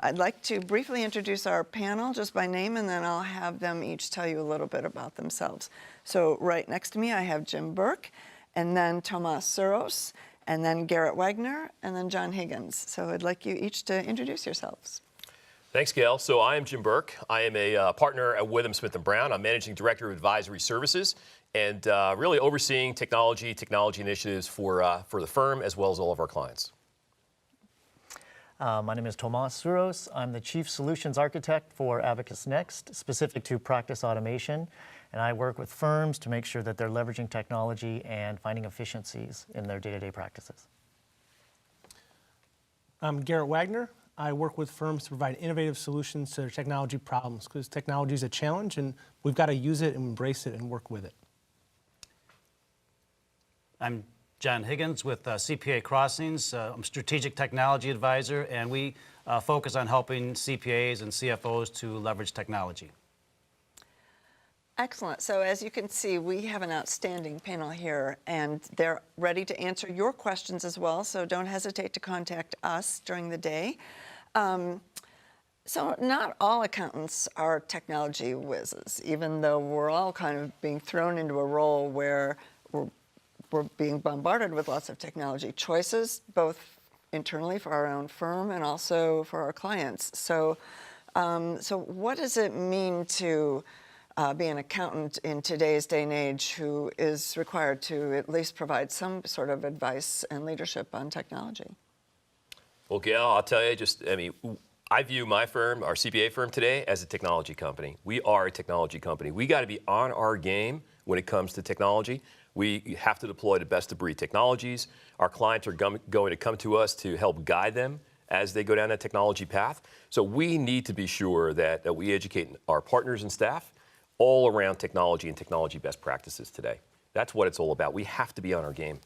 I'd like to briefly introduce our panel just by name, and then I'll have them each tell you a little bit about themselves. So right next to me, I have Jim Burke, and then Tomas Suros, and then Garrett Wagner, and then John Higgins. So I'd like you each to introduce yourselves. Thanks, Gail. So I am Jim Burke. I am a partner at Witham Smith & Brown. I'm Managing Director of Advisory Services and really overseeing technology initiatives for the firm as well as all of our clients. My name is Tomas Suros. I'm the Chief Solutions Architect for Abacus Next, specific to practice automation. And I work with firms to make sure that they're leveraging technology and finding efficiencies in their day-to-day practices. I'm Garrett Wagner. I work with firms to provide innovative solutions to their technology problems because technology is a challenge and we've got to use it and embrace it and work with it. I'm John Higgins with CPA Crossings. I'm a strategic technology advisor, and we focus on helping CPAs and CFOs to leverage technology. Excellent. So as you can see, we have an outstanding panel here, and they're ready to answer your questions as well, so don't hesitate to contact us during the day. So not all accountants are technology whizzes, even though we're all kind of being thrown into a role where we're being bombarded with lots of technology choices, both internally for our own firm and also for our clients. So, so what does it mean to be an accountant in today's day and age who is required to at least provide some sort of advice and leadership on technology? Well, Gail, I'll tell you, I view my firm, our CPA firm today, as a technology company. We are a technology company. We got to be on our game when it comes to technology. We have to deploy the best-of-breed technologies. Our clients are going to come to us to help guide them as they go down that technology path. So we need to be sure that we educate our partners and staff all around technology and technology best practices today. That's what it's all about. We have to be on our game.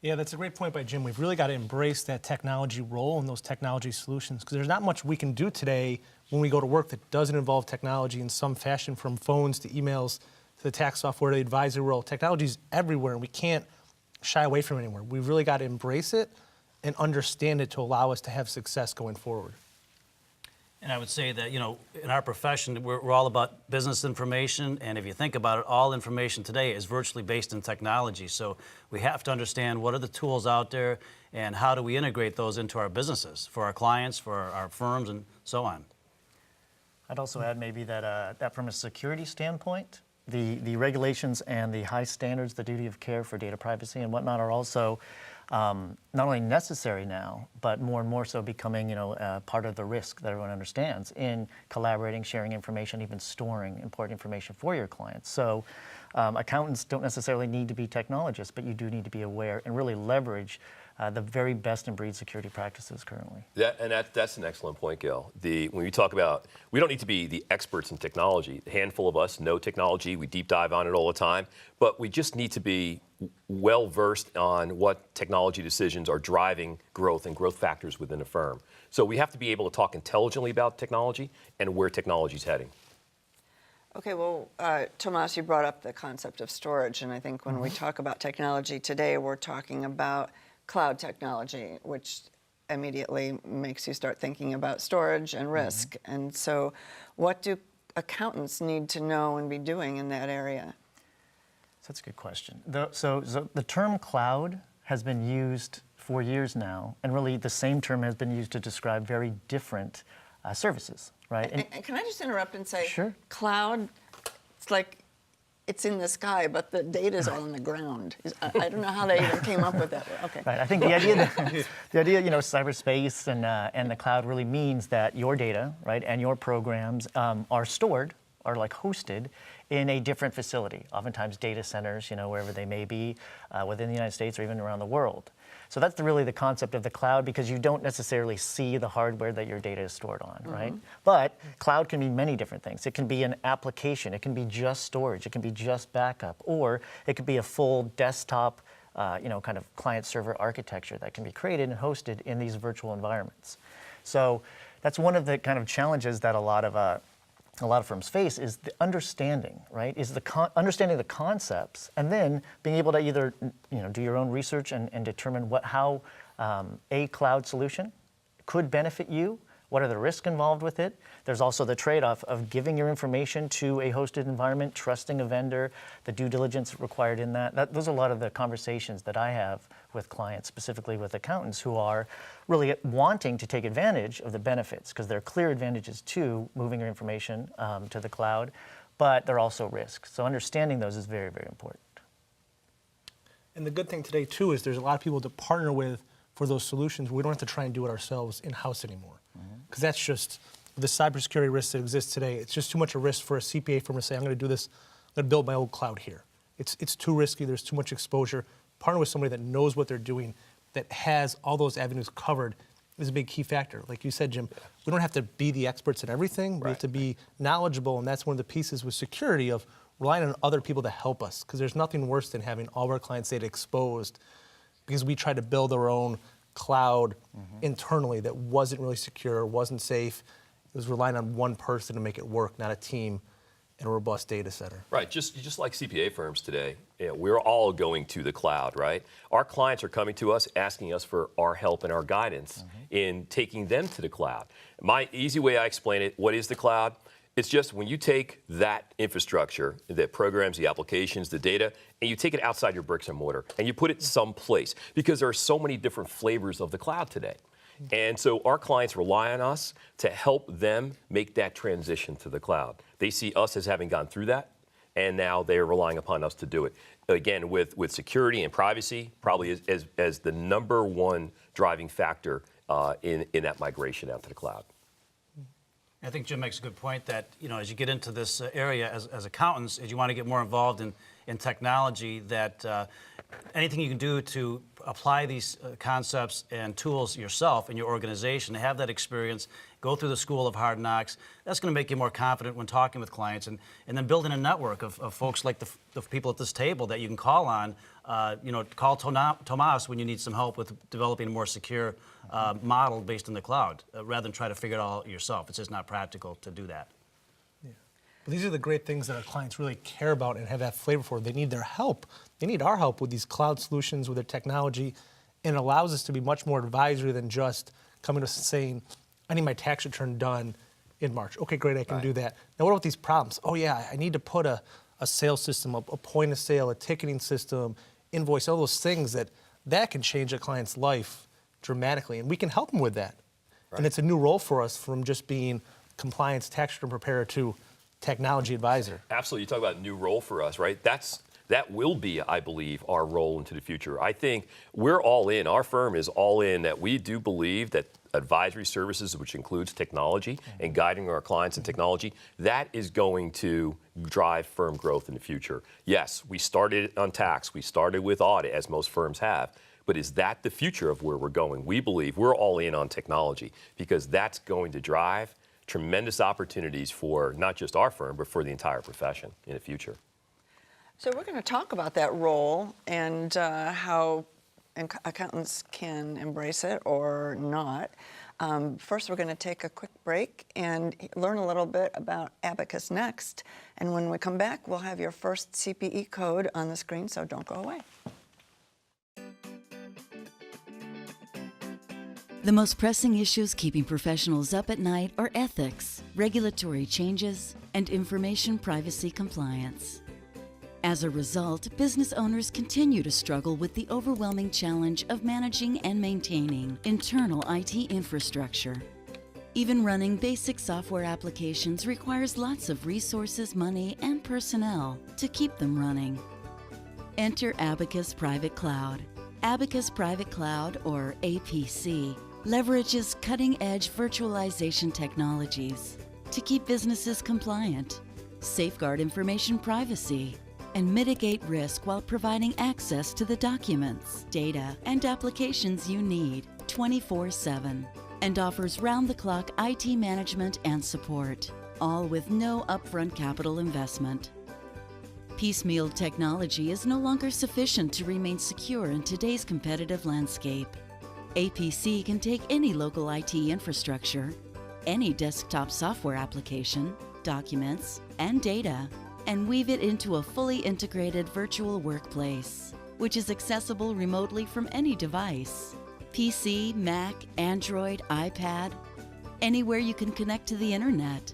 Yeah, that's a great point by Jim. We've really got to embrace that technology role and those technology solutions because there's not much we can do today when we go to work that doesn't involve technology in some fashion, from phones to emails to the tax software to the advisory role. Technology is everywhere, and we can't shy away from it anymore. We've really got to embrace it and understand it to allow us to have success going forward. And I would say that, in our profession, we're all about business information, and if you think about it, all information today is virtually based in technology. So we have to understand what are the tools out there and how do we integrate those into our businesses for our clients, for our firms, and so on. I'd also add maybe that from a security standpoint, the regulations and the high standards, the duty of care for data privacy and whatnot are also not only necessary now, but more and more so becoming, part of the risk that everyone understands in collaborating, sharing information, even storing important information for your clients. So accountants don't necessarily need to be technologists, but you do need to be aware and really leverage the very best in breed security practices currently. That's an excellent point, Gail. When you talk about, we don't need to be the experts in technology. A handful of us know technology. We deep dive on it all the time. But we just need to be well versed on what technology decisions are driving growth and growth factors within a firm. So we have to be able to talk intelligently about technology and where technology is heading. Okay, well, Tomas, you brought up the concept of storage, and I think when we talk about technology today, we're talking about cloud technology, which immediately makes you start thinking about storage and risk. And so what do accountants need to know and be doing in that area? So that's a good question. So the term cloud has been used for years now, and really the same term has been used to describe very different services, right? And can I just interrupt and say, Sure. Cloud, it's like it's in the sky, but the data's all on the ground. I don't know how they even came up with that. Okay. Right. I think the idea, cyberspace and the cloud really means that your data, right, and your programs are stored, are like hosted in a different facility, oftentimes data centers, wherever they may be within the United States or even around the world. So that's really the concept of the cloud, because you don't necessarily see the hardware that your data is stored on, right? But cloud can mean many different things. It can be an application, it can be just storage, it can be just backup, or it could be a full desktop, kind of client-server architecture that can be created and hosted in these virtual environments. So that's one of the kind of challenges that a lot of firms face, is the understanding, right? Is understanding the concepts, and then being able to either do your own research and determine how a cloud solution could benefit you? What are the risks involved with it? There's also the trade-off of giving your information to a hosted environment, trusting a vendor, the due diligence required in that. Those are a lot of the conversations that I have with clients, specifically with accountants who are really wanting to take advantage of the benefits, because there are clear advantages to moving your information to the cloud, but there are also risks. So understanding those is very, very important. And the good thing today, too, is there's a lot of people to partner with for those solutions. We don't have to try and do it ourselves in-house anymore. Because that's just the cybersecurity risks that exist today. It's just too much a risk for a CPA firm to say, I'm going to do this, I'm going to build my own cloud here. It's too risky, there's too much exposure. Partner with somebody that knows what they're doing, that has all those avenues covered, is a big key factor. Like you said, Jim, we don't have to be the experts in everything. We have to be knowledgeable, and that's one of the pieces with security of relying on other people to help us. Because there's nothing worse than having all of our clients' data exposed because we tried to build our own cloud internally that wasn't really secure, wasn't safe. It was relying on one person to make it work, not a team and a robust data center. Right, just like CPA firms today, we're all going to the cloud, right? Our clients are coming to us, asking us for our help and our guidance in taking them to the cloud. My easy way I explain it, what is the cloud? It's just when you take that infrastructure that programs the applications, the data, and you take it outside your bricks and mortar and you put it someplace, because there are so many different flavors of the cloud today. And so our clients rely on us to help them make that transition to the cloud. They see us as having gone through that, and now they're relying upon us to do it. Again, with security and privacy, probably as the number one driving factor in that migration out to the cloud. I think Jim makes a good point that, as you get into this area as accountants, as you want to get more involved in technology, that anything you can do to apply these concepts and tools yourself in your organization, to have that experience, go through the school of hard knocks, that's going to make you more confident when talking with clients, and then building a network of folks like the people at this table that you can call on. Call Tomas when you need some help with developing a more secure model based in the cloud, rather than try to figure it all yourself. It's just not practical to do that. But these are the great things that our clients really care about and have that flavor for. They need their help. They need our help with these cloud solutions, with their technology, and it allows us to be much more advisory than just coming to us and saying, I need my tax return done in March. Okay, great, I can do that. Now what about these problems? Oh yeah, I need to put a sales system, a point of sale, a ticketing system, invoice, all those things that can change a client's life dramatically, and we can help them with that. And it's a new role for us, from just being compliance tax return preparer to technology advisor. Absolutely. You talk about a new role for us, right? That will be, I believe, our role into the future. I think we're all in. Our firm is all in that we do believe that advisory services, which includes technology and guiding our clients in technology, that is going to drive firm growth in the future. Yes, we started on tax. We started with audit, as most firms have. But is that the future of where we're going? We believe we're all in on technology, because that's going to drive tremendous opportunities for not just our firm, but for the entire profession in the future. So we're going to talk about that role and how accountants can embrace it or not. First, we're going to take a quick break and learn a little bit about Abacus next. And when we come back, we'll have your first CPE code on the screen, so don't go away. The most pressing issues keeping professionals up at night are ethics, regulatory changes, and information privacy compliance. As a result, business owners continue to struggle with the overwhelming challenge of managing and maintaining internal IT infrastructure. Even running basic software applications requires lots of resources, money, and personnel to keep them running. Enter Abacus Private Cloud. Abacus Private Cloud, or APC, leverages cutting-edge virtualization technologies to keep businesses compliant, safeguard information privacy, and mitigate risk while providing access to the documents, data, and applications you need 24/7, and offers round-the-clock IT management and support, all with no upfront capital investment. Piecemeal technology is no longer sufficient to remain secure in today's competitive landscape. APC can take any local IT infrastructure, any desktop software application, documents, and data, and weave it into a fully integrated virtual workplace, which is accessible remotely from any device. PC, Mac, Android, iPad, anywhere you can connect to the internet.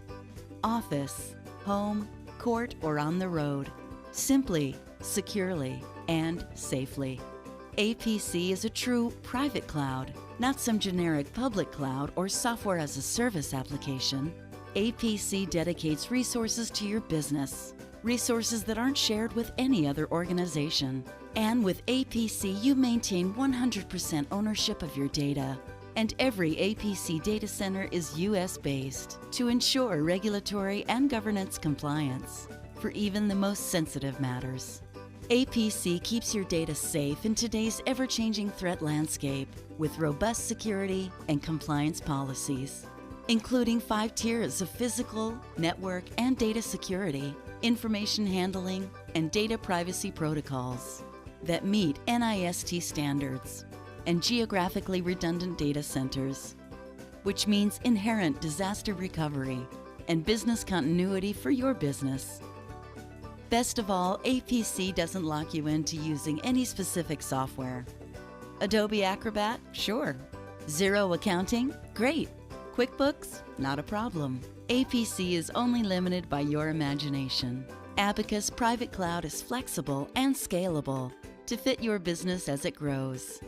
Office, home, court, or on the road. Simply, securely, and safely. APC is a true private cloud, not some generic public cloud or software as a service application. APC dedicates resources to your business, resources that aren't shared with any other organization. And with APC, you maintain 100% ownership of your data. And every APC data center is US-based to ensure regulatory and governance compliance for even the most sensitive matters. APC keeps your data safe in today's ever-changing threat landscape with robust security and compliance policies, including 5 tiers of physical, network, and data security, information handling, and data privacy protocols that meet NIST standards, and geographically redundant data centers, which means inherent disaster recovery and business continuity for your business. Best of all, APC doesn't lock you into using any specific software. Adobe Acrobat? Sure. Xero accounting? Great. QuickBooks? Not a problem. APC is only limited by your imagination. Abacus Private Cloud is flexible and scalable to fit your business as it grows.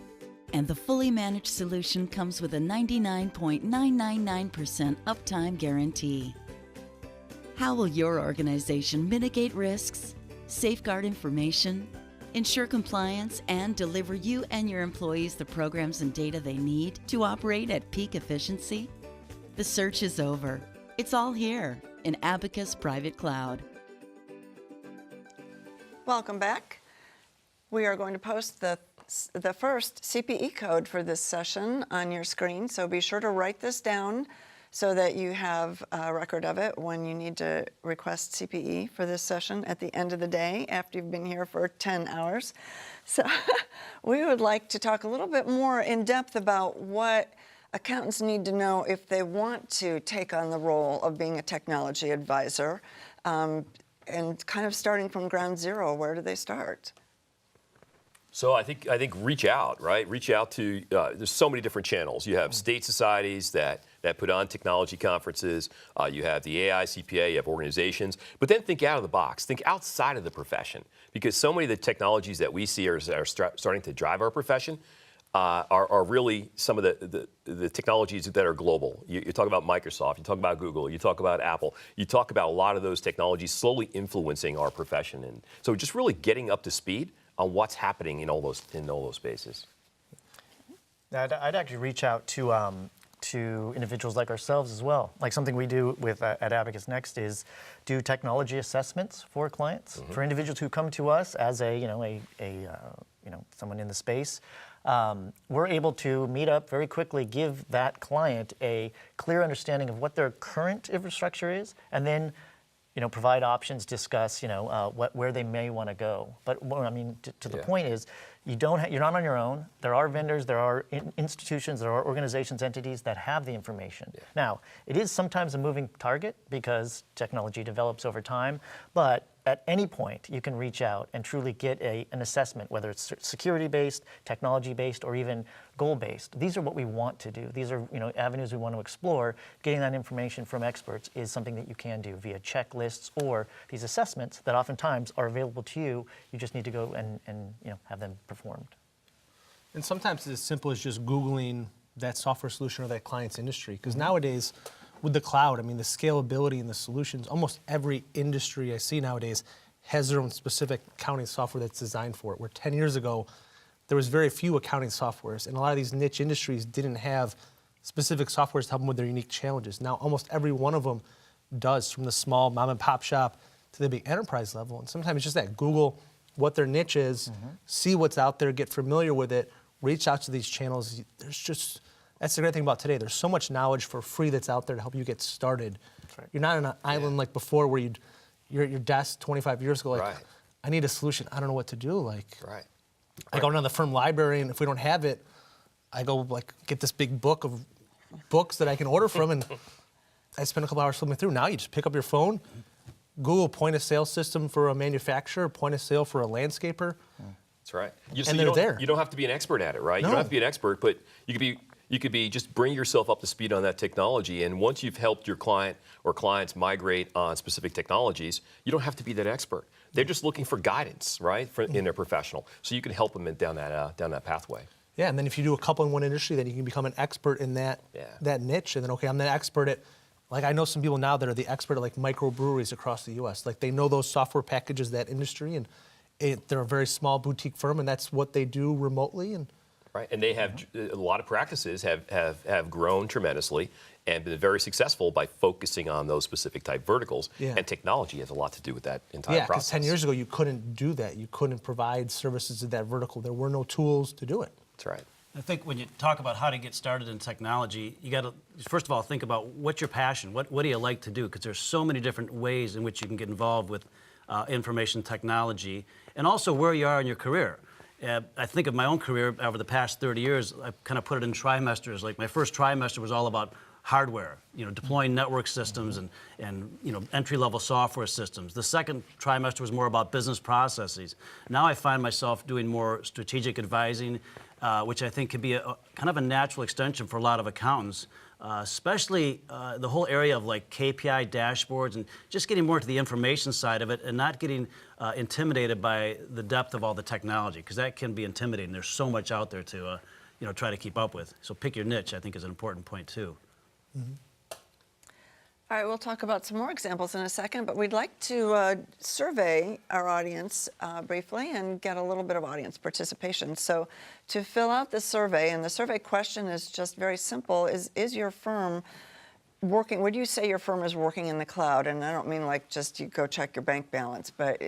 And the fully managed solution comes with a 99.999% uptime guarantee. How will your organization mitigate risks, safeguard information, ensure compliance, and deliver you and your employees the programs and data they need to operate at peak efficiency? The search is over. It's all here in Abacus Private Cloud. Welcome back. We are going to post the first CPE code for this session on your screen, so be sure to write this down so that you have a record of it when you need to request CPE for this session at the end of the day after you've been here for 10 hours. So we would like to talk a little bit more in depth about what accountants need to know if they want to take on the role of being a technology advisor, and kind of starting from ground zero. Where do they start? So I think reach out, right? Reach out to, there's so many different channels. You have state societies that put on technology conferences. You have the AI CPA, you have organizations. But then think out of the box. Think outside of the profession. Because so many of the technologies that we see are starting to drive our profession are really some of the technologies that are global. You talk about Microsoft, you talk about Google, you talk about Apple. You talk about a lot of those technologies slowly influencing our profession. And so just really getting up to speed on what's happening in all those spaces. I'd actually reach out to individuals like ourselves as well. Like something we do with at Abacus Next is do technology assessments for clients, for individuals who come to us as someone in the space. We're able to meet up very quickly, give that client a clear understanding of what their current infrastructure is, and then provide options, discuss, where they may want to go. But I mean, to the point is, you're not on your own. There are vendors, there are institutions, there are organizations, entities that have the information. Yeah. Now, it is sometimes a moving target because technology develops over time, but at any point, you can reach out and truly get an assessment, whether it's security-based, technology-based, or even goal-based. These are what we want to do. These are avenues we want to explore. Getting that information from experts is something that you can do via checklists or these assessments that oftentimes are available to you. You just need to go and have them performed. And sometimes it's as simple as just Googling that software solution or that client's industry. Because nowadays, with the cloud, I mean, the scalability and the solutions, almost every industry I see nowadays has their own specific accounting software that's designed for it. Where 10 years ago, there was very few accounting softwares, and a lot of these niche industries didn't have specific softwares to help them with their unique challenges. Now, almost every one of them does, from the small mom and pop shop to the big enterprise level. And sometimes it's just that Google what their niche is, see what's out there, get familiar with it, reach out to these channels. That's the great thing about today. There's so much knowledge for free that's out there to help you get started. That's right. You're not on an island like before where you're at your desk 25 years ago, like, right. I need a solution. I don't know what to do. Like, right. I go down to the firm library, and if we don't have it, I go get this big book of books that I can order from, and I spend a couple hours flipping through. Now you just pick up your phone, Google point of sale system for a manufacturer, point of sale for a landscaper. That's right. You don't have to be an expert at it, right? No. You don't have to be an expert, but you could be just bring yourself up to speed on that technology. And once you've helped your client or clients migrate on specific technologies, you don't have to be that expert. They're just looking for guidance, right, in their professional. So you can help them down that pathway. Yeah, and then if you do a couple in one industry, then you can become an expert in that niche. And then, okay, I'm the expert at, like I know some people now that are the expert at like microbreweries across the U.S. Like they know those software packages, that industry, and they're a very small boutique firm, and that's what they do remotely. And right, and they have a lot of practices have grown tremendously and been very successful by focusing on those specific type verticals. Yeah. And technology has a lot to do with that entire yeah, because process. 10 years ago you couldn't do that. You couldn't provide services to that vertical. There were no tools to do it. That's right. I think when you talk about how to get started in technology, you got to, first of all, think about what's your passion. What do you like to do? Because there's so many different ways in which you can get involved with information technology, and also where you are in your career. I think of my own career over the past 30 years, I kind of put it in trimesters. Like my first trimester was all about hardware, deploying network systems and entry-level software systems. The second trimester was more about business processes. Now I find myself doing more strategic advising, which I think could be a kind of a natural extension for a lot of accountants, especially the whole area of like KPI dashboards and just getting more to the information side of it and not getting intimidated by the depth of all the technology, because that can be intimidating. There's so much out there to try to keep up with. So pick your niche, I think, is an important point too. Mm-hmm. All right, we'll talk about some more examples in a second, but we'd like to survey our audience briefly and get a little bit of audience participation. So to fill out the survey, and the survey question is just very simple, is your firm working, would you say your firm is working in the cloud? And I don't mean like just you go check your bank balance, but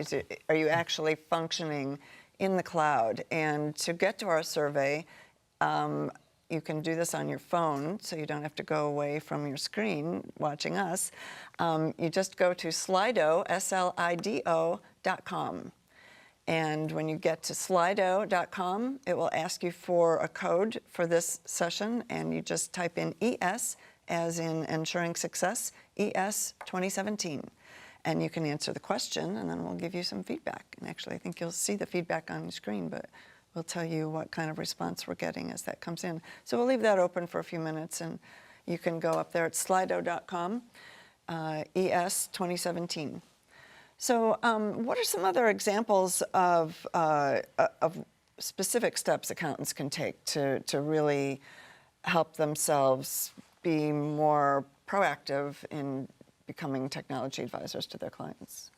are you actually functioning in the cloud? And to get to our survey, you can do this on your phone, so you don't have to go away from your screen watching us. You just go to Slido, Slido.com. And when you get to Slido.com, it will ask you for a code for this session, and you just type in ES, as in ensuring success, ES 2017. And you can answer the question, and then we'll give you some feedback. And actually, I think you'll see the feedback on the screen, but we'll tell you what kind of response we're getting as that comes in. So we'll leave that open for a few minutes, and you can go up there at Slido.com, ES 2017. So what are some other examples of specific steps accountants can take to really help themselves be more proactive in becoming technology advisors to their clients?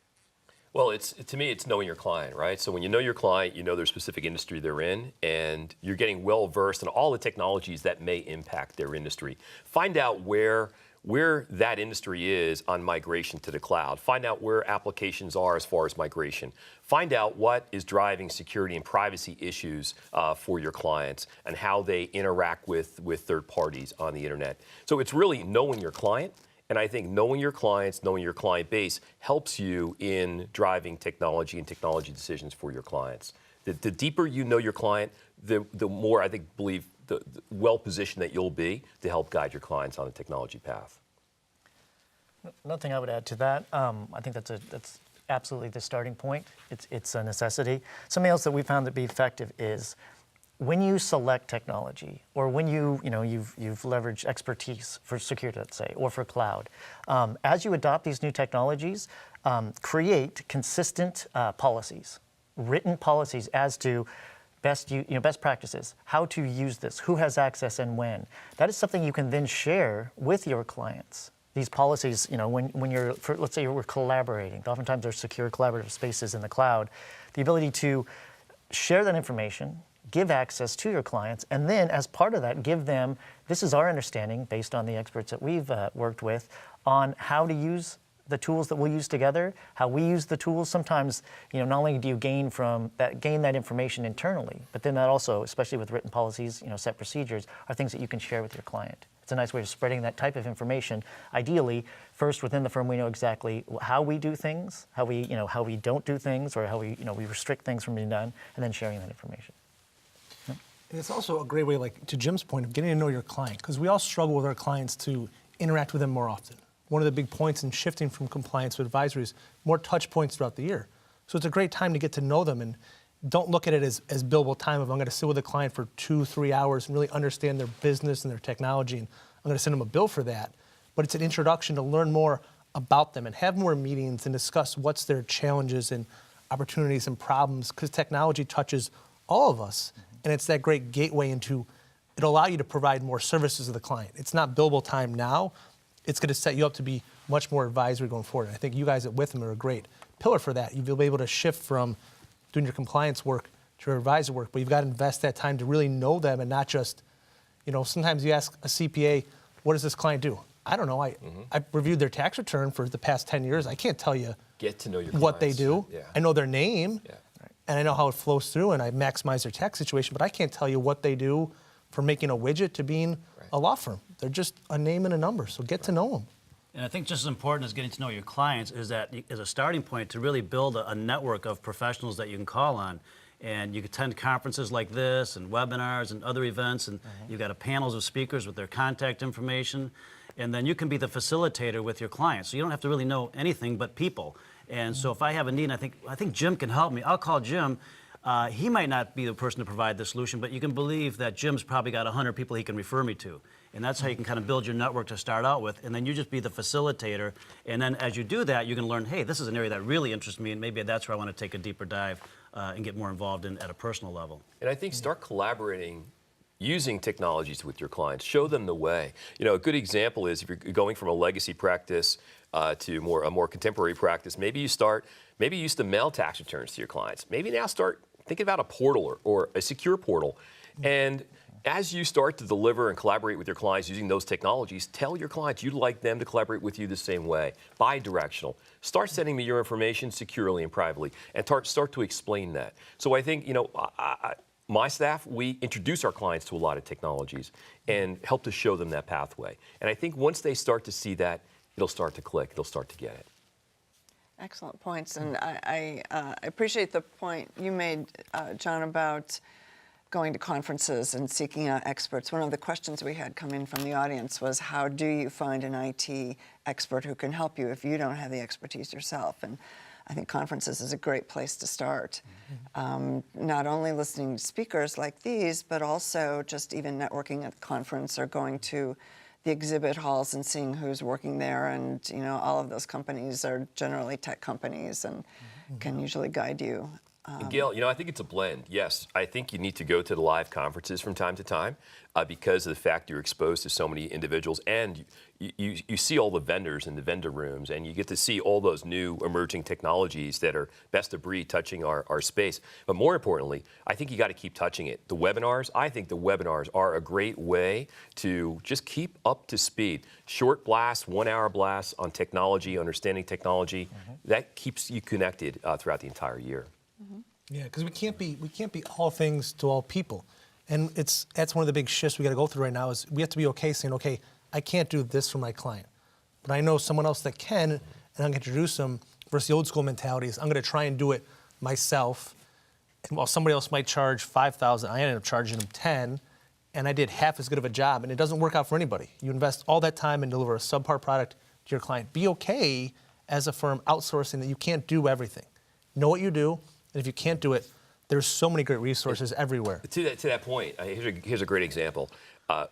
Well, to me, it's knowing your client, right? So when you know your client, you know their specific industry they're in, and you're getting well versed in all the technologies that may impact their industry. Find out where that industry is on migration to the cloud. Find out where applications are as far as migration. Find out what is driving security and privacy issues for your clients and how they interact with third parties on the internet. So it's really knowing your client. And I think knowing your clients, knowing your client base helps you in driving technology and technology decisions for your clients. The deeper you know your client, the more I believe the well-positioned that you'll be to help guide your clients on the technology path. Nothing I would add to that. I think that's absolutely the starting point. It's a necessity. Something else that we found to be effective is when you select technology, or when you've leveraged expertise for security, let's say, or for cloud, as you adopt these new technologies, create consistent policies, written policies as to best practices, how to use this, who has access and when. That is something you can then share with your clients. These policies, when you're, let's say we're collaborating, oftentimes there's secure collaborative spaces in the cloud, the ability to share that information, give access to your clients, and then as part of that, give them, this is our understanding based on the experts that we've worked with, on how to use the tools that we'll use together, how we use the tools. Sometimes, not only do you gain that information internally, but then that also, especially with written policies, set procedures, are things that you can share with your client. It's a nice way of spreading that type of information. Ideally, first within the firm, we know exactly how we do things, how we don't do things, or how we restrict things from being done, and then sharing that information. And it's also a great way, like to Jim's point, of getting to know your client, because we all struggle with our clients to interact with them more often. One of the big points in shifting from compliance to advisory is more touch points throughout the year. So it's a great time to get to know them and don't look at it as billable time of I'm going to sit with a client for 2-3 hours and really understand their business and their technology, and I'm going to send them a bill for that. But it's an introduction to learn more about them and have more meetings and discuss what's their challenges and opportunities and problems, because technology touches all of us. And it's that great gateway into, it'll allow you to provide more services to the client. It's not billable time now. It's going to set you up to be much more advisory going forward. And I think you guys at Witham are a great pillar for that. You'll be able to shift from doing your compliance work to your advisor work, but you've got to invest that time to really know them and not just, sometimes you ask a CPA, what does this client do? I don't know. I reviewed their tax return for the past 10 years. I can't tell you Get to know your what they clients. do. Yeah. I know their name, Yeah. and I know how it flows through, and I maximize their tax situation, but I can't tell you what they do from making a widget to being a law firm. They're just a name and a number, so get to know them. And I think just as important as getting to know your clients is that as a starting point to really build a network of professionals that you can call on. And you can attend conferences like this and webinars and other events, and you've got panels of speakers with their contact information. And then you can be the facilitator with your clients. So you don't have to really know anything but people. And so if I have a need, I think Jim can help me. I'll call Jim. He might not be the person to provide the solution, but you can believe that Jim's probably got 100 people he can refer me to. And that's how you can kind of build your network to start out with. And then you just be the facilitator. And then as you do that, you're going to learn, hey, this is an area that really interests me, and maybe that's where I want to take a deeper dive and get more involved in at a personal level. And I think start collaborating using technologies with your clients. Show them the way. A good example is if you're going from a legacy practice to a more contemporary practice, maybe you used to mail tax returns to your clients. Maybe now start thinking about a portal or a secure portal. And as you start to deliver and collaborate with your clients using those technologies, tell your clients you'd like them to collaborate with you the same way, bi-directional. Start sending me your information securely and privately, and start to explain that. So I think, my staff, we introduce our clients to a lot of technologies and help to show them that pathway. And I think once they start to see that, it'll start to click, they'll start to get it. Excellent points, and I appreciate the point you made, John, about going to conferences and seeking out experts. One of the questions we had come in from the audience was, how do you find an IT expert who can help you if you don't have the expertise yourself? And I think conferences is a great place to start. Not only listening to speakers like these, but also just even networking at the conference or going to the exhibit halls and seeing who's working there. And all of those companies are generally tech companies and can usually guide you. And Gail, I think it's a blend. Yes, I think you need to go to the live conferences from time to time because of the fact you're exposed to so many individuals, and you see all the vendors in the vendor rooms, and you get to see all those new emerging technologies that are best of breed touching our space. But more importantly, I think you got to keep touching it. I think the webinars are a great way to just keep up to speed. Short blasts, 1-hour blasts on technology, understanding technology, that keeps you connected throughout the entire year. Yeah, because we can't be all things to all people, and that's one of the big shifts we got to go through right now. Is we have to be okay saying, okay, I can't do this for my client, but I know someone else that can, and I'm going to introduce them. Versus the old school mentality is I'm going to try and do it myself, and while somebody else might charge $5,000, I ended up charging them $10,000, and I did half as good of a job, and it doesn't work out for anybody. You invest all that time and deliver a subpar product to your client. Be okay as a firm outsourcing that you can't do everything. Know what you do. And if you can't do it, there's so many great resources everywhere. To that point, here's a great example.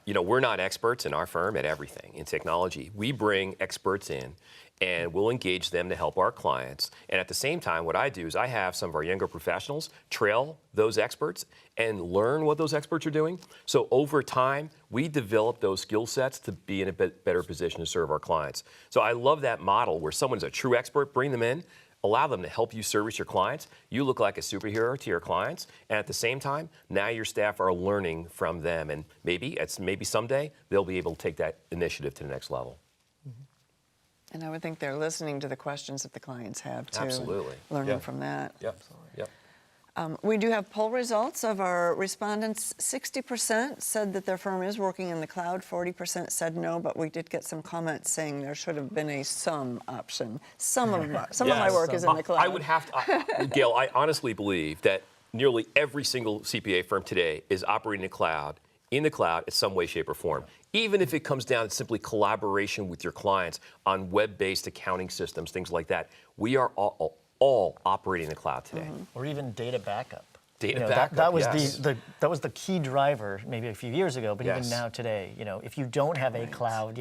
We're not experts in our firm at everything in technology. We bring experts in, and we'll engage them to help our clients. And at the same time, what I do is I have some of our younger professionals trail those experts and learn what those experts are doing. So over time, we develop those skill sets to be in a better position to serve our clients. So I love that model where someone is a true expert, bring them in, allow them to help you service your clients. You look like a superhero to your clients, and at the same time, now your staff are learning from them, and maybe someday they'll be able to take that initiative to the next level. And I would think they're listening to the questions that the clients have too. Absolutely. Learning from that. Yep. Yep. We do have poll results of our respondents. 60% said that their firm is working in the cloud. 40% said no, but we did get some comments saying there should have been a some option. Some of my work is in the cloud. I would have to, Gail, I honestly believe that nearly every single CPA firm today is operating in the cloud in some way, shape, or form. Even if it comes down to simply collaboration with your clients on web-based accounting systems, things like that. We are all operating in the cloud today. Or even data backup. Data that backup, was yes. that was the key driver maybe a few years ago, but even Yes. now today, if you don't have a cloud,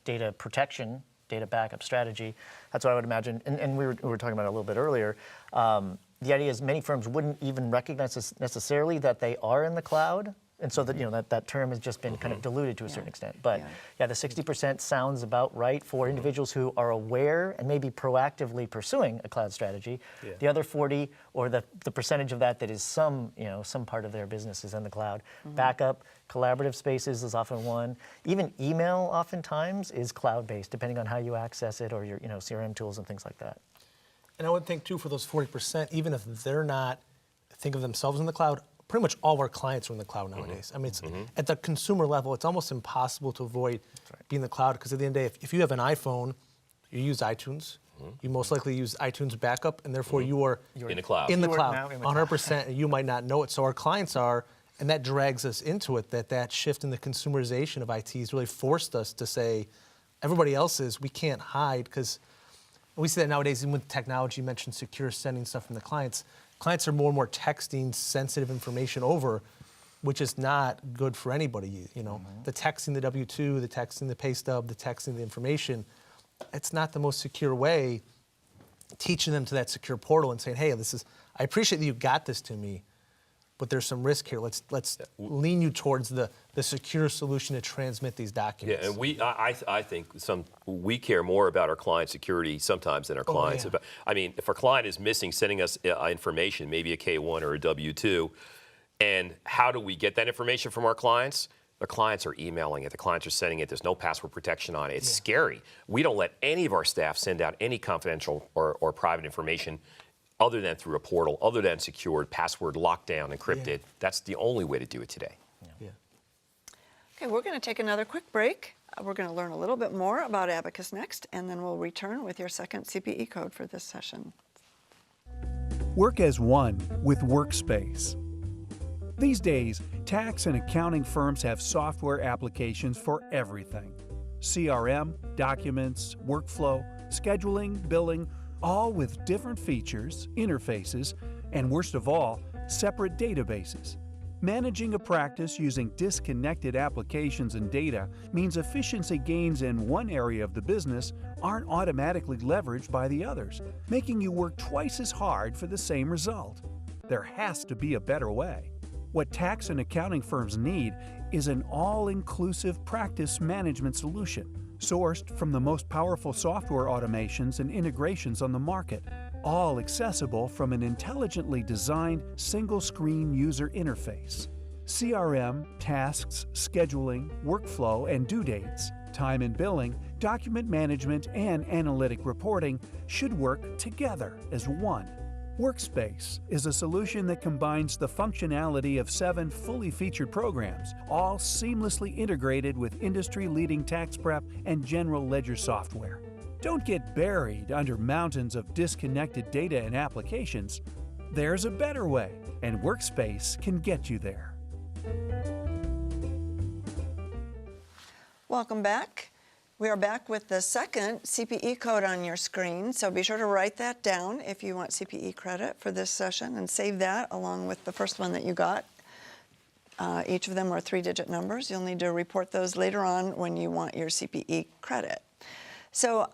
data protection, data backup strategy, that's what I would imagine. And we were talking about it a little bit earlier. The idea is many firms wouldn't even recognize necessarily that they are in the cloud. And so that term has just been kind of diluted to a certain extent. But the 60% sounds about right for individuals who are aware and maybe proactively pursuing a cloud strategy. Yeah. The other 40, or the percentage of that is some part of their business is in the cloud. Backup, collaborative spaces is often one. Even email oftentimes is cloud-based, depending on how you access it or your CRM tools and things like that. And I would think too, for those 40%, even if they're not think of themselves in the cloud, pretty much all of our clients are in the cloud nowadays. I mean, it's, at the consumer level, it's almost impossible to avoid being in the cloud, because at the end of the day, if you have an iPhone, you use iTunes. You most likely use iTunes backup, and therefore you're in the cloud. In the You are cloud, now in the cloud. 100%, and you might not know it. So our clients are, and that drags us into it, that shift in the consumerization of IT has really forced us to say, everybody else is, we can't hide, because we see that nowadays, even with technology, you mentioned secure sending stuff from the clients. Clients are more and more texting sensitive information over, which is not good for anybody. The texting the W-2, the texting the pay stub, the texting the information, it's not the most secure way. Teaching them to that secure portal and saying, hey, I appreciate that you got this to me, but there's some risk here. Let's lean you towards the secure solution to transmit these documents. Yeah, and I think we care more about our client security sometimes than our clients. yeah. I mean, if our client is missing, sending us information, maybe a K-1 or a W-2, and how do we get that information from our clients? The clients are emailing it. The clients are sending it. There's no password protection on it. It's scary. We don't let any of our staff send out any confidential or private information other than through a portal, other than secured, password locked down, encrypted. Yeah. That's the only way to do it today. Yeah. Okay, we're going to take another quick break. We're going to learn a little bit more about Abacus next, and then we'll return with your second CPE code for this session. Work as one with Workspace. These days, tax and accounting firms have software applications for everything. CRM, documents, workflow, scheduling, billing, all with different features, interfaces, and worst of all, separate databases. Managing a practice using disconnected applications and data means efficiency gains in one area of the business aren't automatically leveraged by the others, making you work twice as hard for the same result. There has to be a better way. What tax and accounting firms need is an all-inclusive practice management solution, sourced from the most powerful software automations and integrations on the market, all accessible from an intelligently designed single-screen user interface. CRM, tasks, scheduling, workflow, and due dates, time and billing, document management, and analytic reporting should work together as one. Workspace is a solution that combines the functionality of 7 fully featured programs, all seamlessly integrated with industry-leading tax prep and general ledger software. Don't get buried under mountains of disconnected data and applications. There's a better way, and Workspace can get you there. Welcome back. We are back with the second CPE code on your screen, so be sure to write that down if you want CPE credit for this session, and save that along with the first one that you got. Each of them are 3-digit numbers. You'll need to report those later on when you want your CPE credit. So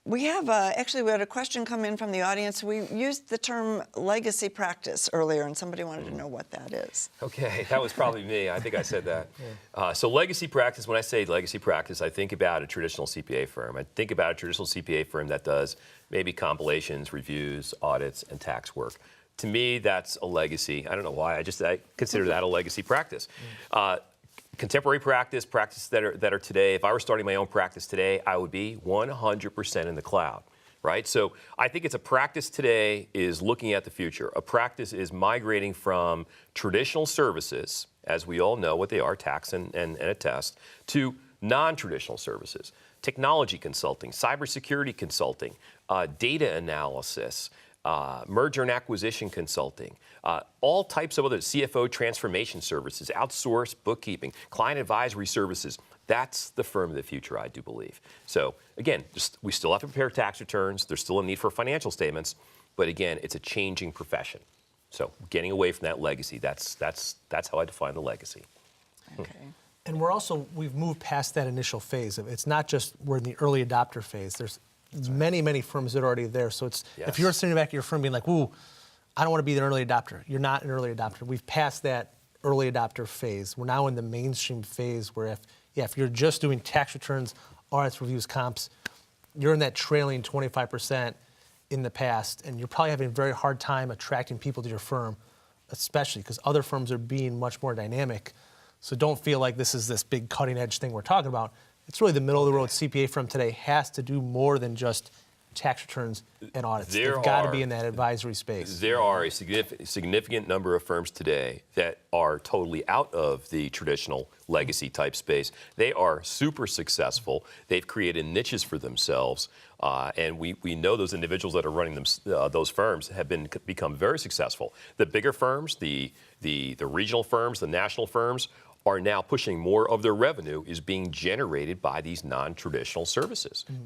we have actually we had a question come in from the audience. We used the term legacy practice earlier, and somebody wanted to know what that is. Okay, that was probably me. I think I said that. So legacy practice, when I say legacy practice, I think about a traditional CPA firm. I think about a traditional CPA firm that does maybe compilations, reviews, audits, and tax work. To me, that's a legacy. I don't know why. I consider that a legacy practice. Contemporary practices that are today, if I were starting my own practice today, I would be 100% in the cloud, right? So I think it's a practice today is looking at the future. A practice is migrating from traditional services, as we all know what they are, tax and attest, to non-traditional services. Technology consulting, cybersecurity consulting, data analysis, merger and acquisition consulting, all types of other CFO transformation services, outsourced bookkeeping, client advisory services. That's the firm of the future, I do believe. So again, we still have to prepare tax returns. There's still a need for financial statements, but again, it's a changing profession. So getting away from that legacy, that's how I define the legacy. Okay. And we've moved past that initial phase. It's not just we're in the early adopter phase. There's many firms that are already there. So it's Yes. if you're sitting back at your firm being like, ooh, I don't want to be an early adopter. You're not an early adopter. We've passed that early adopter phase. We're now in the mainstream phase where if you're just doing tax returns, audits, reviews, comps, you're in that trailing 25% in the past, and you're probably having a very hard time attracting people to your firm, especially because other firms are being much more dynamic. So don't feel like this is this big cutting edge thing we're talking about. It's really the middle of the road CPA firm today has to do more than just tax returns and audits. They've got to be in that advisory space. There are a significant number of firms today that are totally out of the traditional legacy type space. They are super successful. They've created niches for themselves. And we know those individuals that are running those firms have become very successful. The bigger firms, the regional firms, the national firms, are now pushing more of their revenue is being generated by these non-traditional services. Mm-hmm.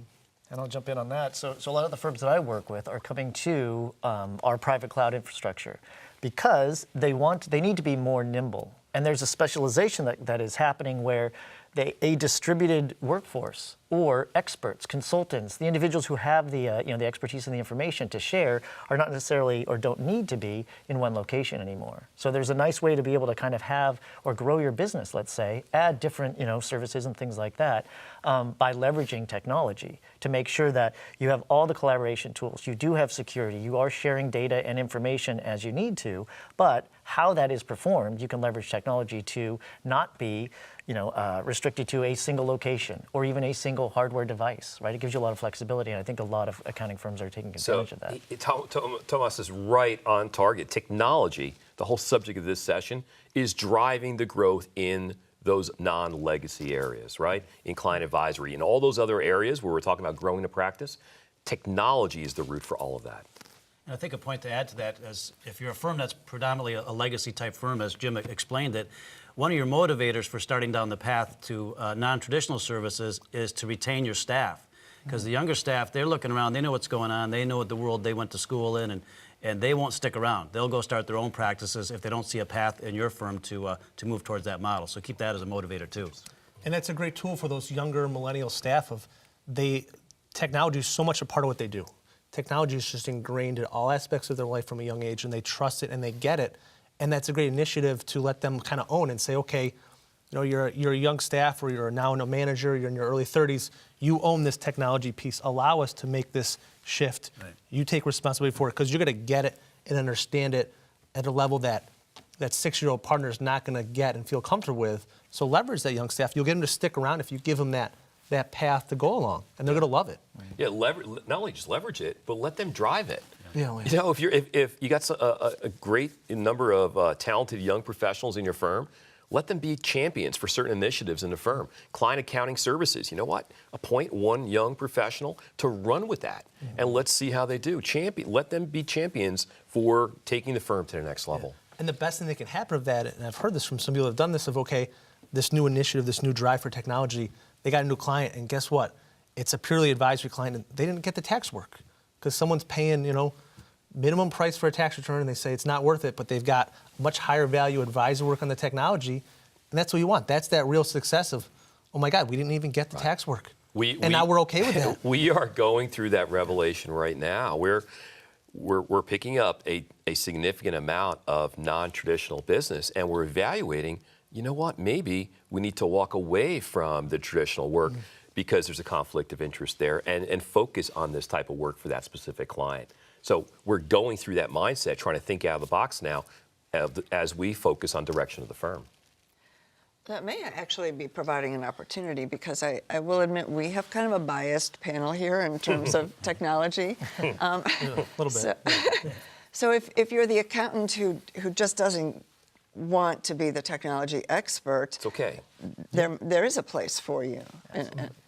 And I'll jump in on that. So a lot of the firms that I work with are coming to our private cloud infrastructure because they need to be more nimble. And there's a specialization that is happening where a distributed workforce or experts, consultants, the individuals who have the the expertise and the information to share are not necessarily or don't need to be in one location anymore. So there's a nice way to be able to kind of have or grow your business, let's say, add different services and things like that by leveraging technology to make sure that you have all the collaboration tools, you do have security, you are sharing data and information as you need to, but how that is performed, you can leverage technology to not be restricted to a single location or even a single hardware device, right? It gives you a lot of flexibility, and I think a lot of accounting firms are taking advantage of that. Tomas is right on target. Technology, the whole subject of this session, is driving the growth in those non-legacy areas, right? In client advisory and all those other areas where we're talking about growing the practice, technology is the root for all of that. And I think a point to add to that is if you're a firm that's predominantly a legacy type firm, as Jim explained it, one of your motivators for starting down the path to non-traditional services is to retain your staff. Because the younger staff, they're looking around, they know what's going on, they know what the world they went to school in, and they won't stick around. They'll go start their own practices if they don't see a path in your firm to move towards that model. So keep that as a motivator too. And that's a great tool for those younger millennial staff technology is so much a part of what they do. Technology is just ingrained in all aspects of their life from a young age, and they trust it and they get it. And that's a great initiative to let them kind of own and say, okay, you're a young staff or you're now a manager, you're in your early 30s, you own this technology piece. Allow us to make this shift. Right. You take responsibility for it because you're going to get it and understand it at a level that 6-year-old partner is not going to get and feel comfortable with. So leverage that young staff. You'll get them to stick around if you give them that path to go along, and they're going to love it. Yeah, not only just leverage it, but let them drive it. Yeah. If you got a great number of talented young professionals in your firm, let them be champions for certain initiatives in the firm. Client accounting services, you know what? Appoint one young professional to run with that, and let's see how they do. Let them be champions for taking the firm to the next level. Yeah. And the best thing that can happen of that, and I've heard this from some people who have done this, of okay, this new initiative, this new drive for technology, they got a new client, and guess what? It's a purely advisory client, and they didn't get the tax work because someone's paying, minimum price for a tax return, and they say it's not worth it, but they've got much higher value advisor work on the technology, and that's what you want. That's that real success of, oh my God, we didn't even get the tax work. Now we're okay with that. We are going through that revelation right now. We're picking up a significant amount of non-traditional business, and we're evaluating, you know what, maybe we need to walk away from the traditional work because there's a conflict of interest there and focus on this type of work for that specific client. So we're going through that mindset, trying to think out of the box now as we focus on direction of the firm. That may actually be providing an opportunity because I will admit we have kind of a biased panel here in terms of technology. A little bit. So if you're the accountant who just doesn't want to be the technology expert, it's okay. There is a place for you.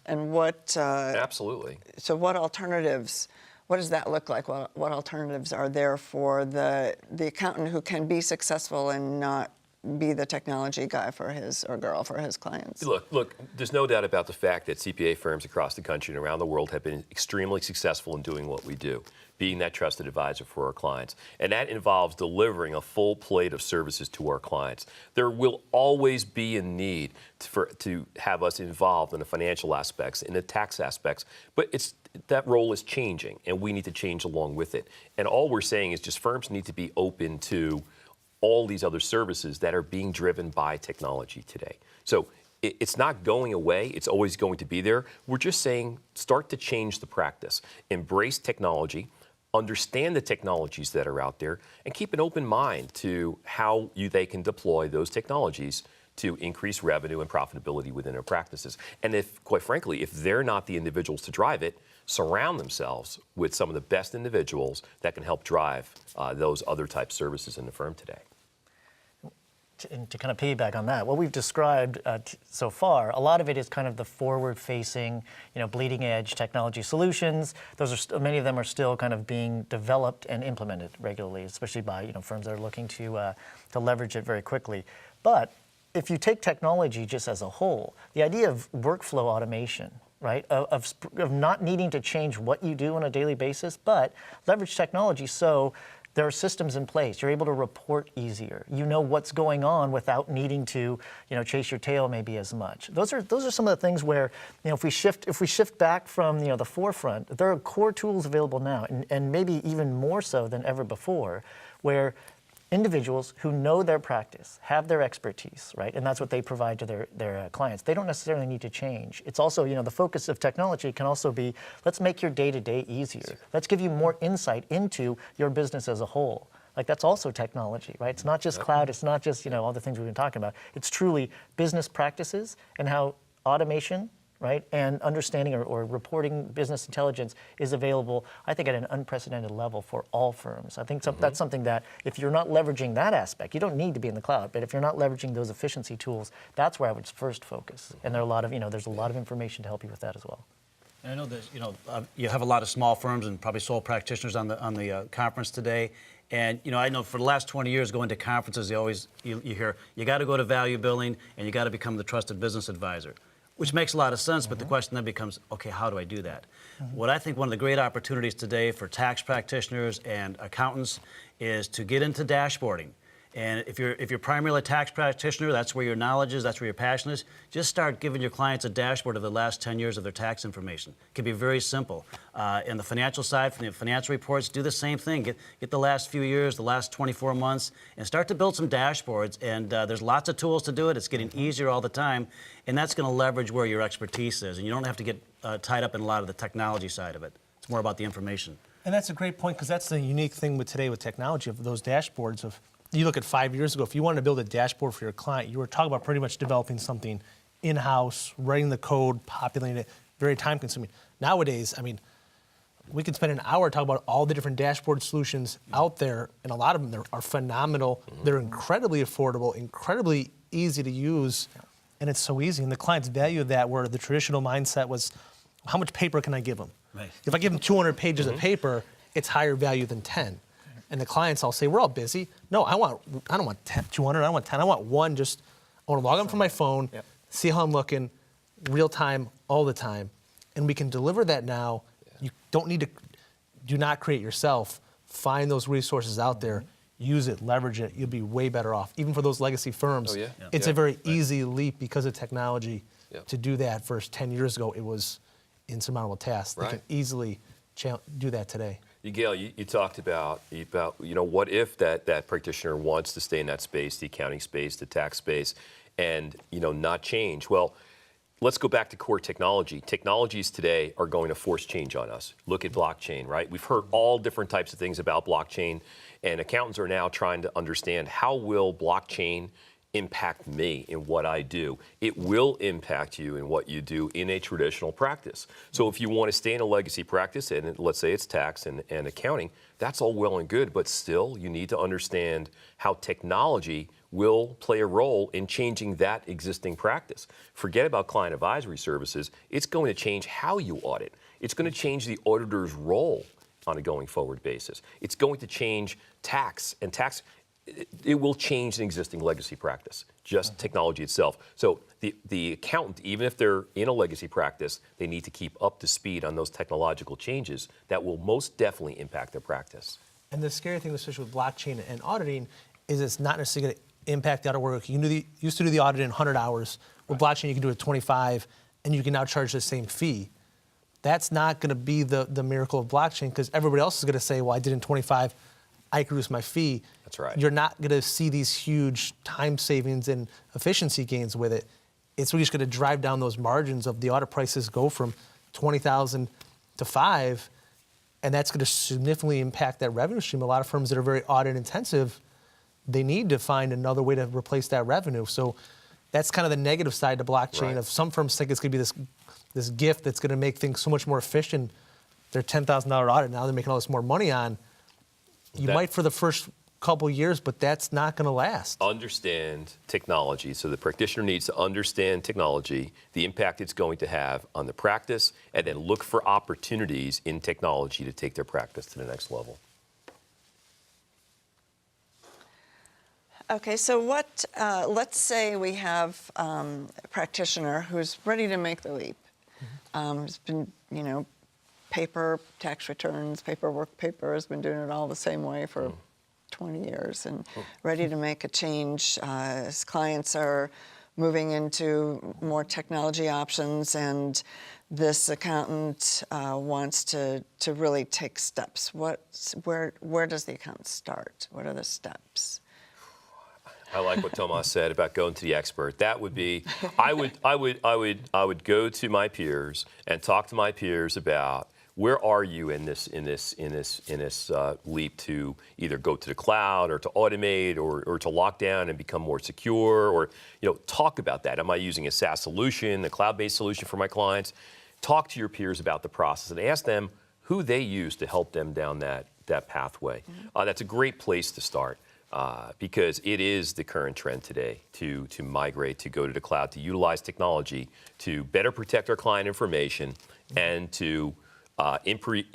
And what? Absolutely. So what alternatives? What does that look like? What alternatives are there for the accountant who can be successful and not be the technology guy for his or girl for his clients. Look, there's no doubt about the fact that CPA firms across the country and around the world have been extremely successful in doing what we do, being that trusted advisor for our clients. And that involves delivering a full plate of services to our clients. There will always be a need to have us involved in the financial aspects, in the tax aspects, but that role is changing, and we need to change along with it. And all we're saying is just firms need to be open to all these other services that are being driven by technology today. So it's not going away. It's always going to be there. We're just saying start to change the practice. Embrace technology, understand the technologies that are out there, and keep an open mind to how they can deploy those technologies to increase revenue and profitability within their practices. And if, quite frankly, if they're not the individuals to drive it, surround themselves with some of the best individuals that can help drive those other type services in the firm today. To kind of piggyback on that, what we've described so far, a lot of it is kind of the forward-facing, bleeding edge technology solutions. Those are many of them are still kind of being developed and implemented regularly, especially by firms that are looking to leverage it very quickly. But if you take technology just as a whole, the idea of workflow automation, right, of not needing to change what you do on a daily basis, but leverage technology so there are systems in place. You're able to report easier. You know what's going on without needing to, chase your tail maybe as much. Those are some of the things where, if we shift back from the forefront, there are core tools available now, and maybe even more so than ever before, where individuals who know their practice, have their expertise, right? And that's what they provide to their clients. They don't necessarily need to change. It's also, the focus of technology can also be, let's make your day-to-day easier. Let's give you more insight into your business as a whole. Like, that's also technology, right? It's not just cloud, it's not just, all the things we've been talking about. It's truly business practices and how automation, right, and understanding or reporting business intelligence is available, I think, at an unprecedented level for all firms. I think that's something that if you're not leveraging that aspect, you don't need to be in the cloud, but if you're not leveraging those efficiency tools, that's where I would first focus. And there are a lot of, there's a lot of information to help you with that as well. I know that you have a lot of small firms and probably sole practitioners on the conference today. And I know for the last 20 years going to conferences, you hear you got to go to value building and you got to become the trusted business advisor, which makes a lot of sense, but the question then becomes, okay, how do I do that? What I think one of the great opportunities today for tax practitioners and accountants is to get into dashboarding. And if you're primarily a tax practitioner, that's where your knowledge is, that's where your passion is, just start giving your clients a dashboard of the last 10 years of their tax information. It can be very simple. In the financial side, from the financial reports, do the same thing. Get the last few years, the last 24 months, and start to build some dashboards. And there's lots of tools to do it. It's getting easier all the time. And that's going to leverage where your expertise is. And you don't have to get tied up in a lot of the technology side of it. It's more about the information. And that's a great point, because that's the unique thing with today with technology, of those dashboards. Of you look at 5 years ago, if you wanted to build a dashboard for your client, you were talking about pretty much developing something in-house, writing the code, populating it, very time-consuming. Nowadays, we could spend an hour talking about all the different dashboard solutions out there, and a lot of them are phenomenal. They're incredibly affordable, incredibly easy to use, and it's so easy. And the clients value that, where the traditional mindset was, how much paper can I give them? Right. If I give them 200 pages of paper, it's higher value than 10. And the clients all say, we're all busy. No, I don't want 200, I don't want 10, I want one. I want to log on from my phone, see how I'm looking, real time, all the time. And we can deliver that now. You do not create yourself. Find those resources out there, use it, leverage it. You'll be way better off. Even for those legacy firms, it's a very easy leap because of technology to do that. Versus 10 years ago, it was insurmountable task. They can easily do that today. Gail, you talked about what if that practitioner wants to stay in that space, the accounting space, the tax space, and not change. Well, let's go back to core technology. Technologies today are going to force change on us. Look at blockchain, right? We've heard all different types of things about blockchain, and accountants are now trying to understand, how will blockchain impact me in what I do? It will impact you in what you do in a traditional practice. So if you want to stay in a legacy practice, and let's say it's tax and accounting, that's all well and good, but still you need to understand how technology will play a role in changing that existing practice. Forget about client advisory services. It's going to change how you audit. It's going to change the auditor's role on a going forward basis. It's going to change tax, and tax it will change an existing legacy practice, just technology itself. So the accountant, even if they're in a legacy practice, they need to keep up to speed on those technological changes that will most definitely impact their practice. And the scary thing, especially with blockchain and auditing, is it's not necessarily going to impact the audit work. You can used to do the audit in 100 hours. With blockchain, you can do it 25, and you can now charge the same fee. That's not going to be the miracle of blockchain, because everybody else is going to say, well, I did it in 25, I can reduce my fee. That's right. You're not going to see these huge time savings and efficiency gains with it. It's really just going to drive down those margins of the audit prices go from 20,000 to 5, and that's going to significantly impact that revenue stream. A lot of firms that are very audit intensive, they need to find another way to replace that revenue. So that's kind of the negative side to blockchain. Right. Of some firms think it's going to be this gift that's going to make things so much more efficient. Their $10,000 audit, now they're making all this more money on. You might for the first couple years, but that's not going to last. Understand technology. So the practitioner needs to understand technology, the impact it's going to have on the practice, and then look for opportunities in technology to take their practice to the next level. Okay, so what? Let's say we have a practitioner who's ready to make the leap. Who's been, paper tax returns, paperwork, has been doing it all the same way for 20 years, and ready to make a change. His clients are moving into more technology options, and this accountant wants to really take steps. Where does the accountant start? What are the steps? I like what Tomas said about going to the expert. That would be, I would go to my peers and talk to my peers about where are you in this leap to either go to the cloud or to automate or to lock down and become more secure, or talk about that. Am I using a SaaS solution, a cloud-based solution for my clients? Talk to your peers about the process and ask them who they use to help them down that pathway. That's a great place to start. Because it is the current trend today to migrate, to go to the cloud, to utilize technology to better protect our client information and to improve